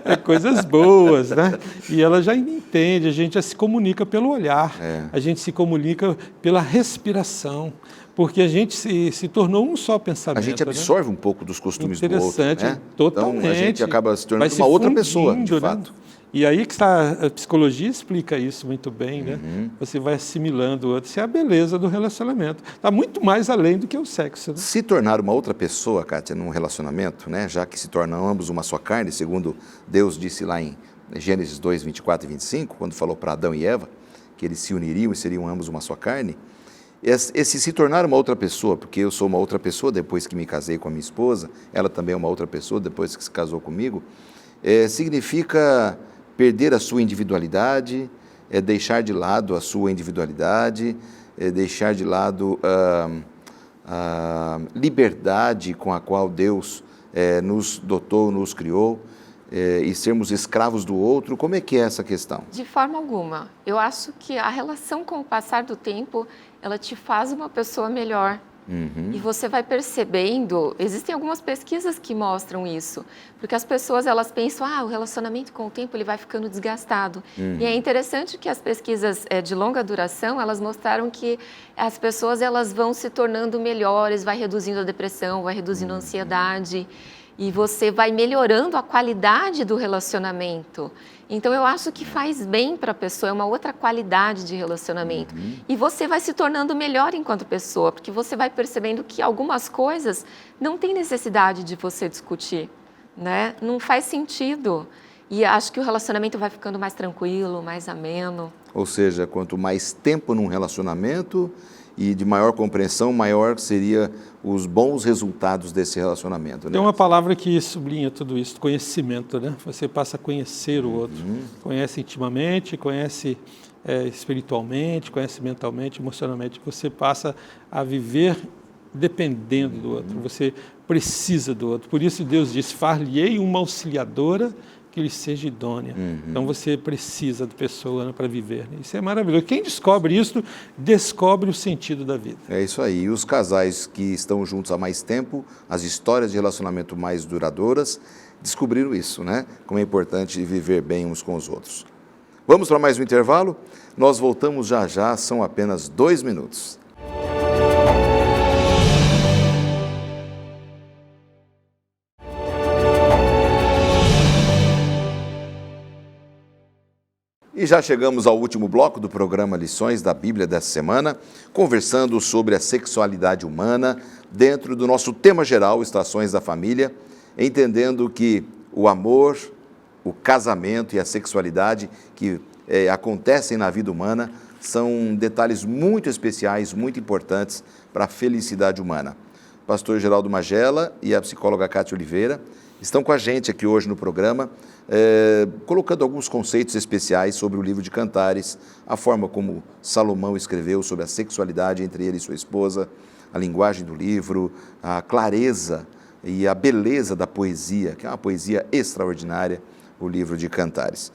É coisas boas, né? E ela já entende, a gente já se comunica pelo olhar, a gente se comunica pela respiração, porque a gente se tornou um só pensamento. A gente absorve um pouco dos costumes do outro, Interessante, né? totalmente. Então a gente acaba se tornando Vai uma outra fundindo, pessoa, de né? fato. E aí que está, a psicologia explica isso muito bem, né? Você vai assimilando o outro. Isso é a beleza do relacionamento. Está muito mais além do que o sexo. Né? Se tornar uma outra pessoa, Kátia, num relacionamento, né? Já que se tornam ambos uma só carne, segundo Deus disse lá em Gênesis 2, 24 e 25, quando falou para Adão e Eva, que eles se uniriam e seriam ambos uma só carne, esse se tornar uma outra pessoa, porque eu sou uma outra pessoa depois que me casei com a minha esposa, ela também é uma outra pessoa depois que se casou comigo, significa perder a sua individualidade, deixar de lado a sua individualidade, deixar de lado a liberdade com a qual Deus nos dotou, nos criou, e sermos escravos do outro. Como é que é essa questão? De forma alguma. Eu acho que a relação com o passar do tempo, ela te faz uma pessoa melhor. E você vai percebendo, existem algumas pesquisas que mostram isso, porque as pessoas elas pensam, o relacionamento com o tempo ele vai ficando desgastado. E é interessante que as pesquisas de longa duração, elas mostraram que as pessoas elas vão se tornando melhores, vai reduzindo a depressão, vai reduzindo a ansiedade, e você vai melhorando a qualidade do relacionamento. Então, eu acho que faz bem para a pessoa, é uma outra qualidade de relacionamento. E você vai se tornando melhor enquanto pessoa, porque você vai percebendo que algumas coisas não tem necessidade de você discutir, né? Não faz sentido. E acho que o relacionamento vai ficando mais tranquilo, mais ameno. Ou seja, quanto mais tempo num relacionamento e de maior compreensão, maior seria os bons resultados desse relacionamento. Né? Tem uma palavra que sublinha tudo isso, conhecimento, né? Você passa a conhecer o outro. Conhece intimamente, conhece espiritualmente, conhece mentalmente, emocionalmente. Você passa a viver dependendo do outro. Você precisa do outro. Por isso Deus diz, far-lhe-ei uma auxiliadora que lhe seja idônea. Então você precisa de pessoa, né, para viver. Isso é maravilhoso. Quem descobre isso, descobre o sentido da vida. É isso aí. E os casais que estão juntos há mais tempo, as histórias de relacionamento mais duradouras, descobriram isso, né? Como é importante viver bem uns com os outros. Vamos para mais um intervalo? Nós voltamos já já, são apenas 2 minutos. E já chegamos ao último bloco do programa Lições da Bíblia dessa semana, conversando sobre a sexualidade humana dentro do nosso tema geral, Estações da Família, entendendo que o amor, o casamento e a sexualidade que acontecem na vida humana são detalhes muito especiais, muito importantes para a felicidade humana. O pastor Geraldo Magela e a psicóloga Kátia Oliveira estão com a gente aqui hoje no programa, colocando alguns conceitos especiais sobre o livro de Cantares, a forma como Salomão escreveu sobre a sexualidade entre ele e sua esposa, a linguagem do livro, a clareza e a beleza da poesia, que é uma poesia extraordinária, o livro de Cantares.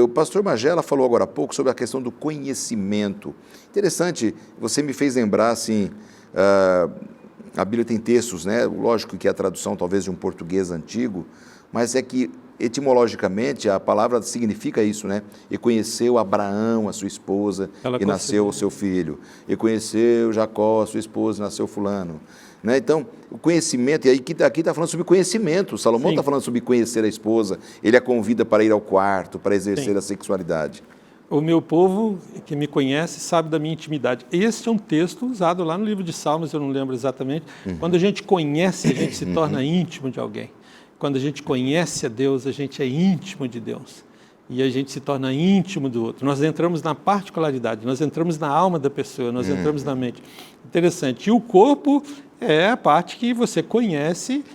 O pastor Magela falou agora há pouco sobre a questão do conhecimento. Interessante, você me fez lembrar, assim, a Bíblia tem textos, né? Lógico que é a tradução talvez de um português antigo, mas é que etimologicamente a palavra significa isso, né? E conheceu Abraão, a sua esposa, e nasceu o seu filho. E conheceu Jacó, a sua esposa, e nasceu fulano. Né? Então, o conhecimento, e aí aqui está falando sobre conhecimento, Salomão está falando sobre conhecer a esposa, ele a convida para ir ao quarto, para exercer a sexualidade. O meu povo que me conhece sabe da minha intimidade. Este é um texto usado lá no livro de Salmos, eu não lembro exatamente. Quando a gente conhece, a gente se torna íntimo de alguém. Quando a gente conhece a Deus, a gente é íntimo de Deus. E a gente se torna íntimo do outro. Nós entramos na particularidade, nós entramos na alma da pessoa, nós entramos na mente. Interessante. E o corpo é a parte que você conhece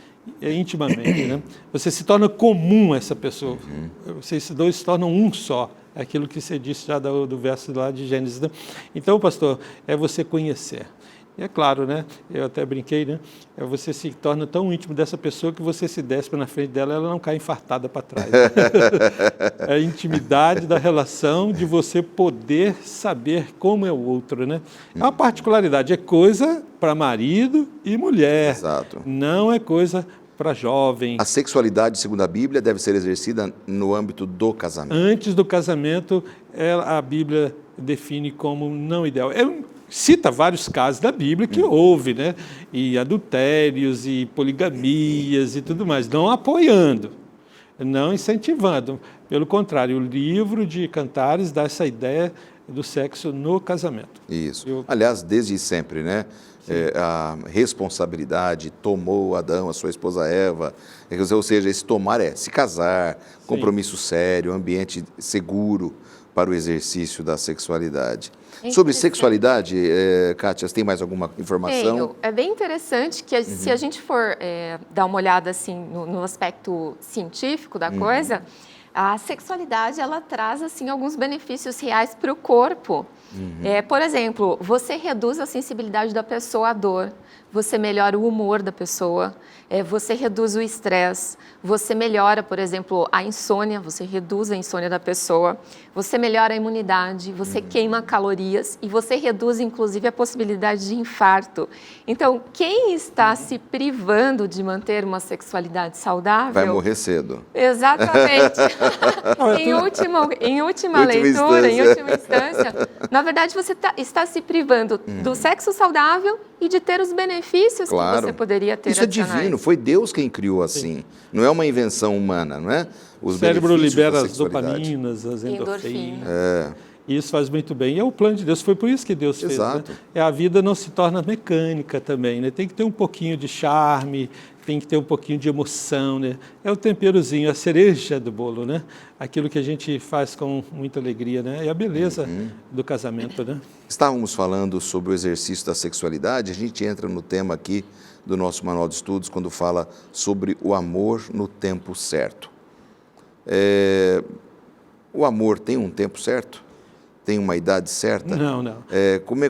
intimamente, né? Você se torna comum a essa pessoa. Vocês dois se tornam um só. É aquilo que você disse já do verso lá de Gênesis. Então, pastor, é você conhecer. E é claro, né? Eu até brinquei, né? Você se torna tão íntimo dessa pessoa que você se despe na frente dela, ela não cai infartada para trás. É a intimidade da relação de você poder saber como é o outro, né? É uma particularidade, é coisa para marido e mulher. Exato. Não é coisa para jovem. A sexualidade, segundo a Bíblia, deve ser exercida no âmbito do casamento. Antes do casamento, a Bíblia define como não ideal. Cita vários casos da Bíblia que houve, né? E adultérios, e poligamias e tudo mais. Não apoiando, não incentivando. Pelo contrário, o livro de Cantares dá essa ideia do sexo no casamento. Isso. Aliás, desde sempre, né? A responsabilidade tomou Adão, a sua esposa Eva, ou seja, esse tomar é se casar, compromisso sério, ambiente seguro para o exercício da sexualidade. Sobre sexualidade, Kátia, você tem mais alguma informação? Tenho. É bem interessante que se a gente for dar uma olhada assim no aspecto científico da coisa, a sexualidade ela traz assim alguns benefícios reais para o corpo. Por exemplo, você reduz a sensibilidade da pessoa à dor, você melhora o humor da pessoa, você reduz o estresse, você melhora, por exemplo, a insônia, você reduz a insônia da pessoa, você melhora a imunidade, você queima calorias e você reduz, inclusive, a possibilidade de infarto. Então, quem está se privando de manter uma sexualidade saudável... vai morrer cedo. Exatamente. Em última leitura, em última instância, na verdade, você está se privando do sexo saudável e de ter os benefícios que você poderia ter. Isso é divino, foi Deus quem criou assim. Não é uma invenção humana, não é? O cérebro libera as dopaminas, as endorfinas. E isso faz muito bem. E é o plano de Deus, foi por isso que Deus fez. Exato. Né? A vida não se torna mecânica também, né? Tem que ter um pouquinho de charme, tem que ter um pouquinho de emoção, né? É o temperozinho, a cereja do bolo, né? Aquilo que a gente faz com muita alegria, né? É a beleza do casamento, né? Estávamos falando sobre o exercício da sexualidade, a gente entra no tema aqui do nosso manual de estudos quando fala sobre o amor no tempo certo. O amor tem um tempo certo? Tem uma idade certa? Não, não.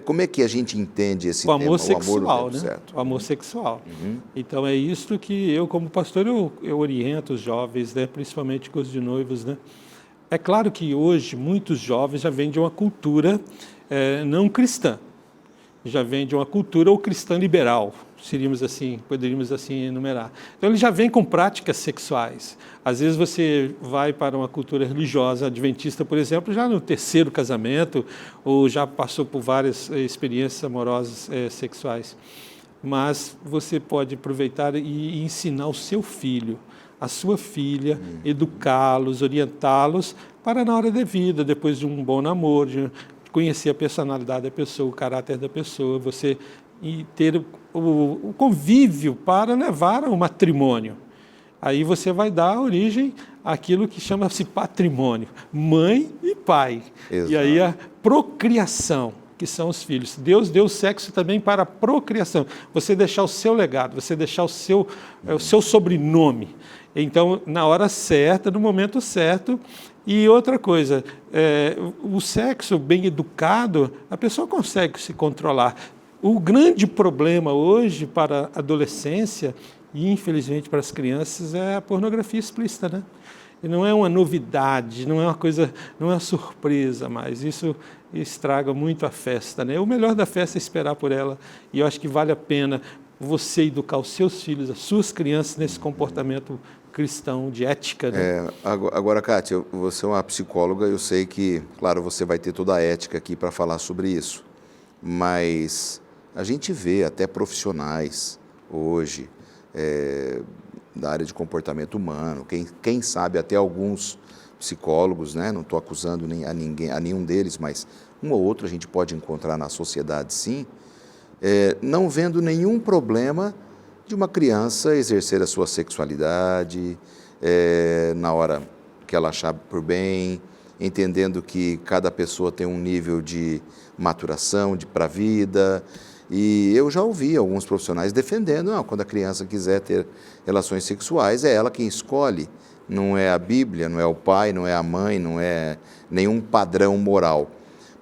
Como é que a gente entende esse o amor tema? Sexual, o amor no tempo né? certo? O amor sexual. Então é isso que eu, como pastor, eu oriento os jovens, né? Principalmente com os de noivos, né? É claro que hoje muitos jovens já vêm de uma cultura não cristã, já vêm de uma cultura ou cristã liberal, poderíamos assim enumerar. Então ele já vem com práticas sexuais. Às vezes você vai para uma cultura religiosa adventista, por exemplo, já no terceiro casamento, ou já passou por várias experiências amorosas sexuais. Mas você pode aproveitar e ensinar o seu filho, a sua filha, educá-los, orientá-los para na hora devida, depois de um bom namoro, de conhecer a personalidade da pessoa, o caráter da pessoa, e ter o convívio para levar ao matrimônio. Aí você vai dar origem àquilo que chama-se patrimônio, mãe e pai. Exato. E aí a procriação, que são os filhos. Deus deu o sexo também para a procriação. Você deixar o seu legado, você deixar o seu sobrenome. Então, na hora certa, no momento certo. E outra coisa, o sexo bem educado, a pessoa consegue se controlar. O grande problema hoje para a adolescência e, infelizmente, para as crianças é a pornografia explícita, né? E não é uma novidade, não é uma coisa, não é uma surpresa mais. Isso estraga muito a festa, né? O melhor da festa é esperar por ela. E eu acho que vale a pena você educar os seus filhos, as suas crianças nesse comportamento cristão, de ética, né? Agora, Kátia, você é uma psicóloga, eu sei que, claro, você vai ter toda a ética aqui para falar sobre isso, mas a gente vê até profissionais hoje da área de comportamento humano, quem sabe até alguns psicólogos, né? Não estou acusando a nenhum deles, mas um ou outro a gente pode encontrar na sociedade, sim, não vendo nenhum problema de uma criança exercer a sua sexualidade na hora que ela achar por bem, entendendo que cada pessoa tem um nível de maturação para a vida. E eu já ouvi alguns profissionais defendendo, quando a criança quiser ter relações sexuais, é ela quem escolhe, não é a Bíblia, não é o pai, não é a mãe, não é nenhum padrão moral.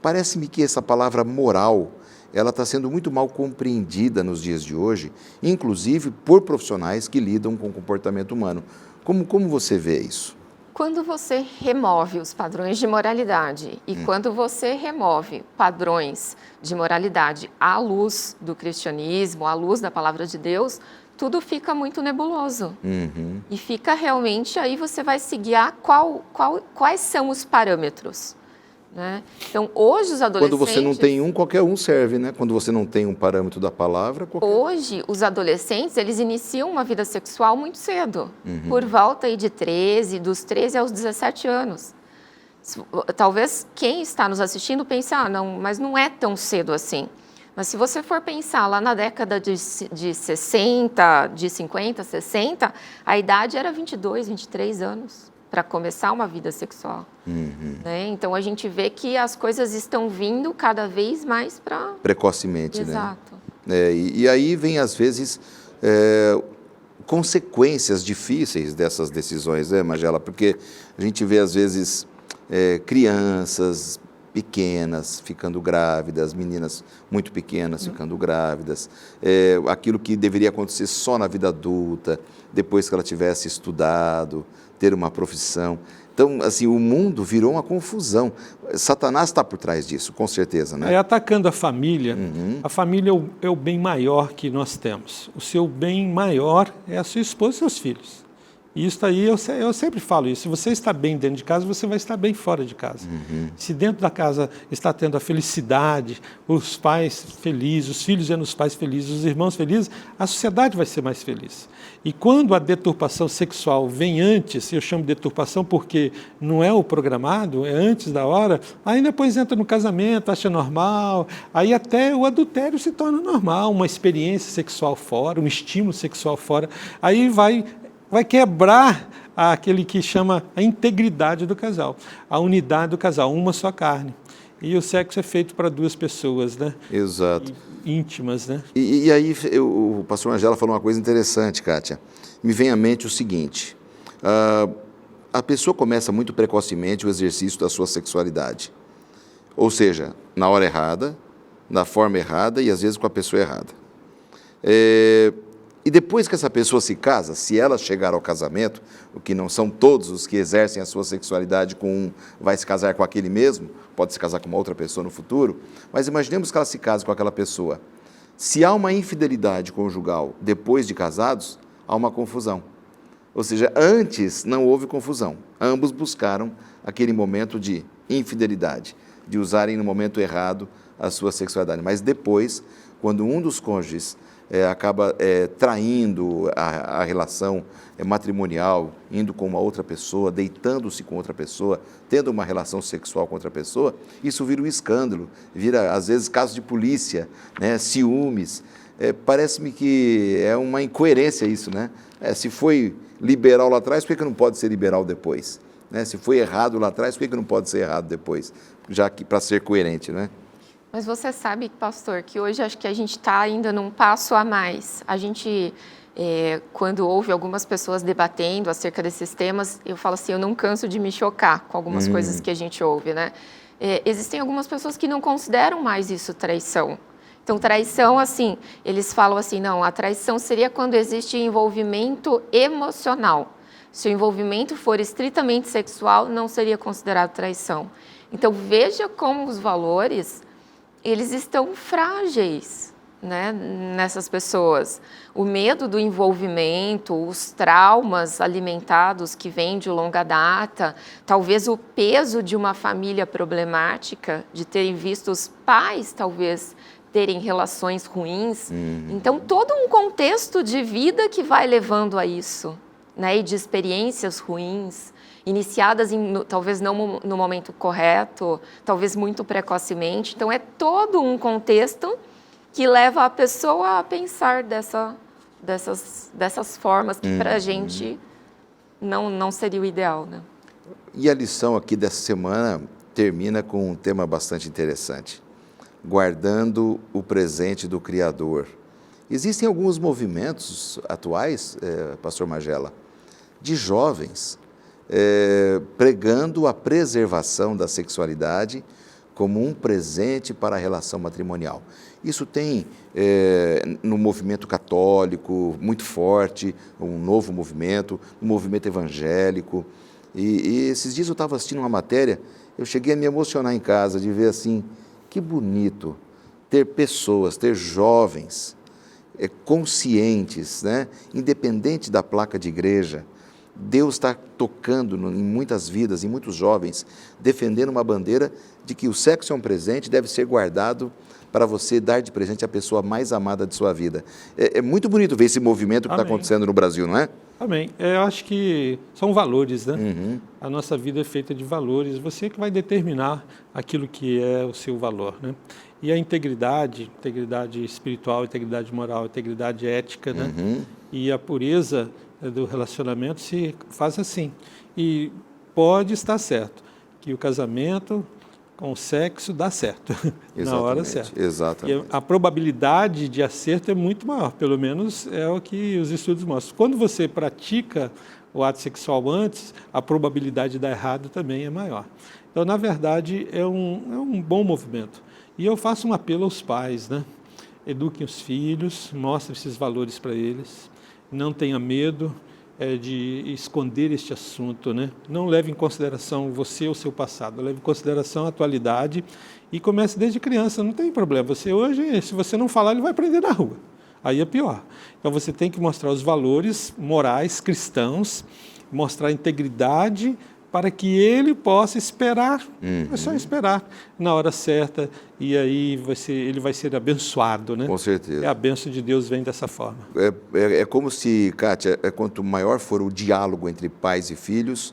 Parece-me que essa palavra moral, ela está sendo muito mal compreendida nos dias de hoje, inclusive por profissionais que lidam com o comportamento humano. Como você vê isso? Quando você remove os padrões de moralidade e quando você remove padrões de moralidade à luz do cristianismo, à luz da palavra de Deus, tudo fica muito nebuloso. E fica realmente, aí você vai se guiar quais são os parâmetros. Né? Então, hoje os adolescentes... Quando você não tem um, qualquer um serve, né? Quando você não tem um parâmetro da palavra... Hoje, os adolescentes, eles iniciam uma vida sexual muito cedo, por volta aí de dos 13 aos 17 anos. Talvez quem está nos assistindo pense, não, mas não é tão cedo assim. Mas se você for pensar lá na década de 60, de 50, 60, a idade era 22, 23 anos. Para começar uma vida sexual. Né? Então, a gente vê que as coisas estão vindo cada vez mais para... Precocemente, Exato. Né? E aí vem, às vezes, consequências difíceis dessas decisões, né, Magela? Porque a gente vê, às vezes, crianças pequenas ficando grávidas, meninas muito pequenas ficando grávidas, aquilo que deveria acontecer só na vida adulta, depois que ela tivesse estudado, ter uma profissão. Então, assim, o mundo virou uma confusão. Satanás está por trás disso, com certeza, né? Atacando a família é o bem maior que nós temos. O seu bem maior é a sua esposa e seus filhos. E isso aí, eu sempre falo isso, se você está bem dentro de casa, você vai estar bem fora de casa. Se dentro da casa está tendo a felicidade, os pais felizes, os filhos vendo os pais felizes, os irmãos felizes, a sociedade vai ser mais feliz. E quando a deturpação sexual vem antes, eu chamo de deturpação porque não é o programado, é antes da hora, aí depois entra no casamento, acha normal, aí até o adultério se torna normal, uma experiência sexual fora, um estímulo sexual fora, aí vai quebrar aquele que chama a integridade do casal, a unidade do casal, uma só carne. E o sexo é feito para duas pessoas, né? Exato. Íntimas, né? E aí o pastor Magela falou uma coisa interessante, Kátia. Me vem à mente o seguinte, a pessoa começa muito precocemente o exercício da sua sexualidade. Ou seja, na hora errada, da forma errada e às vezes com a pessoa errada. E depois que essa pessoa se casa, se ela chegar ao casamento, o que não são todos os que exercem a sua sexualidade com um, vai se casar com aquele mesmo, pode se casar com uma outra pessoa no futuro, mas imaginemos que ela se case com aquela pessoa. Se há uma infidelidade conjugal depois de casados, há uma confusão. Ou seja, antes não houve confusão. Ambos buscaram aquele momento de infidelidade, de usarem no momento errado a sua sexualidade. Mas depois, quando um dos cônjuges acaba traindo a relação matrimonial, indo com uma outra pessoa, deitando-se com outra pessoa, tendo uma relação sexual com outra pessoa, isso vira um escândalo, vira, às vezes, caso de polícia, né, ciúmes. Parece-me que é uma incoerência isso, né? Se foi liberal lá atrás, por que não pode ser liberal depois? Né? Se foi errado lá atrás, por que não pode ser errado depois? Já que para ser coerente, né? Mas você sabe, pastor, que hoje acho que a gente está ainda num passo a mais. A gente, quando ouve algumas pessoas debatendo acerca desses temas, eu falo assim, eu não canso de me chocar com algumas coisas que a gente ouve, né? Existem algumas pessoas que não consideram mais isso traição. Então, traição, assim, eles falam assim, não, a traição seria quando existe envolvimento emocional. Se o envolvimento for estritamente sexual, não seria considerado traição. Então, veja como os valores, eles estão frágeis, né, nessas pessoas. O medo do envolvimento, os traumas alimentados que vêm de longa data, talvez o peso de uma família problemática, de terem visto os pais, talvez, terem relações ruins. Então, todo um contexto de vida que vai levando a isso, né, e de experiências ruins, iniciadas talvez não no momento correto, talvez muito precocemente. Então, é todo um contexto que leva a pessoa a pensar dessas formas que para a gente não seria o ideal, né? E a lição aqui dessa semana termina com um tema bastante interessante. Guardando o presente do Criador. Existem alguns movimentos atuais, pastor Magela, de jovens pregando a preservação da sexualidade como um presente para a relação matrimonial. Isso tem no movimento católico muito forte, um novo movimento, um movimento evangélico. E esses dias eu estava assistindo uma matéria, eu cheguei a me emocionar em casa de ver assim, que bonito ter pessoas, ter jovens conscientes, né? Independente da placa de igreja. Deus está tocando em muitas vidas, em muitos jovens, defendendo uma bandeira de que o sexo é um presente, deve ser guardado para você dar de presente a pessoa mais amada de sua vida. É muito bonito ver esse movimento que está acontecendo no Brasil, não é? Amém. Eu acho que são valores, né? Uhum. A nossa vida é feita de valores. Você que vai determinar aquilo que é o seu valor, né? E a integridade espiritual, integridade moral, integridade ética, né? Uhum. E a pureza do relacionamento se faz assim. E pode estar certo que o casamento com o sexo dá certo na hora certa. Exatamente. E a probabilidade de acerto é muito maior, pelo menos é o que os estudos mostram. Quando você pratica o ato sexual antes, a probabilidade de dar errado também é maior. Então, na verdade, é um bom movimento. E eu faço um apelo aos pais, né? Eduquem os filhos, mostrem esses valores para eles, não tenha medo de esconder este assunto, né? Não leve em consideração você ou seu passado, leve em consideração a atualidade e comece desde criança, não tem problema. Você hoje, se você não falar, ele vai aprender na rua, aí é pior. Então você tem que mostrar os valores morais cristãos, mostrar a integridade para que ele possa esperar, é só esperar na hora certa e aí ele vai ser abençoado, né? Com certeza. A bênção de Deus vem dessa forma. É como se, Kátia, quanto maior for o diálogo entre pais e filhos,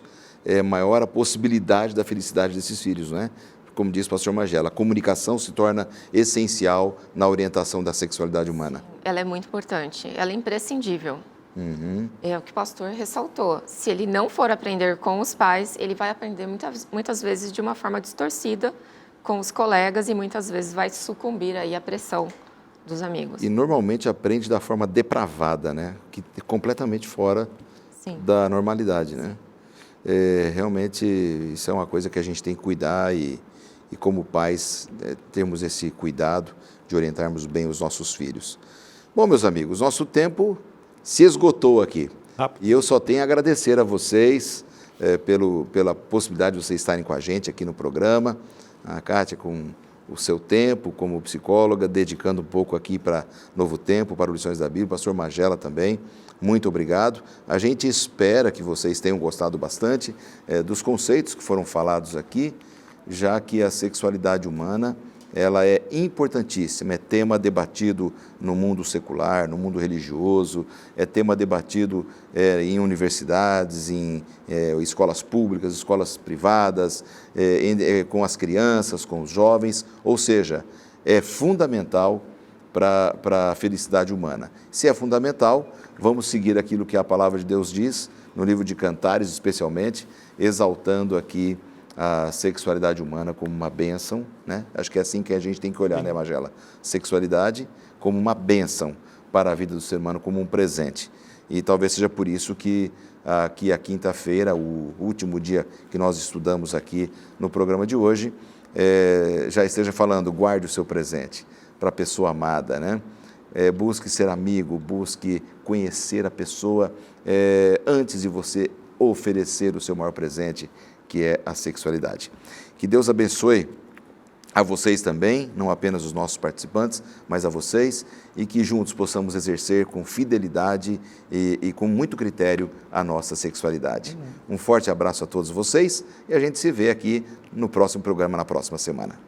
maior a possibilidade da felicidade desses filhos, né? Como diz o pastor Magela, a comunicação se torna essencial na orientação da sexualidade humana. Ela é muito importante, ela é imprescindível. Uhum. É o que o pastor ressaltou. Se ele não for aprender com os pais, ele vai aprender muitas vezes de uma forma distorcida com os colegas e muitas vezes vai sucumbir aí à pressão dos amigos. E normalmente aprende da forma depravada, né? Que é completamente fora da normalidade, né? Realmente isso é uma coisa que a gente tem que cuidar e como pais termos esse cuidado de orientarmos bem os nossos filhos. Bom, meus amigos, nosso tempo se esgotou aqui. E eu só tenho a agradecer a vocês pela possibilidade de vocês estarem com a gente aqui no programa. A Kátia com o seu tempo como psicóloga, dedicando um pouco aqui para Novo Tempo, para o Lições da Bíblia. O pastor Magela também, muito obrigado. A gente espera que vocês tenham gostado bastante dos conceitos que foram falados aqui, já que a sexualidade humana ela é importantíssima, é tema debatido no mundo secular, no mundo religioso, é tema debatido em universidades, em escolas públicas, escolas privadas, com as crianças, com os jovens, ou seja, é fundamental para a felicidade humana. Se é fundamental, vamos seguir aquilo que a palavra de Deus diz, no livro de Cantares especialmente, exaltando aqui a sexualidade humana como uma bênção, né? Acho que é assim que a gente tem que olhar, né, Magela? Sexualidade como uma bênção para a vida do ser humano, como um presente. E talvez seja por isso que aqui a quinta-feira, o último dia que nós estudamos aqui no programa de hoje, já esteja falando, guarde o seu presente para a pessoa amada, né? Busque ser amigo, busque conhecer a pessoa antes de você oferecer o seu maior presente, que é a sexualidade. Que Deus abençoe a vocês também, não apenas os nossos participantes, mas a vocês, e que juntos possamos exercer com fidelidade e com muito critério a nossa sexualidade. Um forte abraço a todos vocês e a gente se vê aqui no próximo programa, na próxima semana.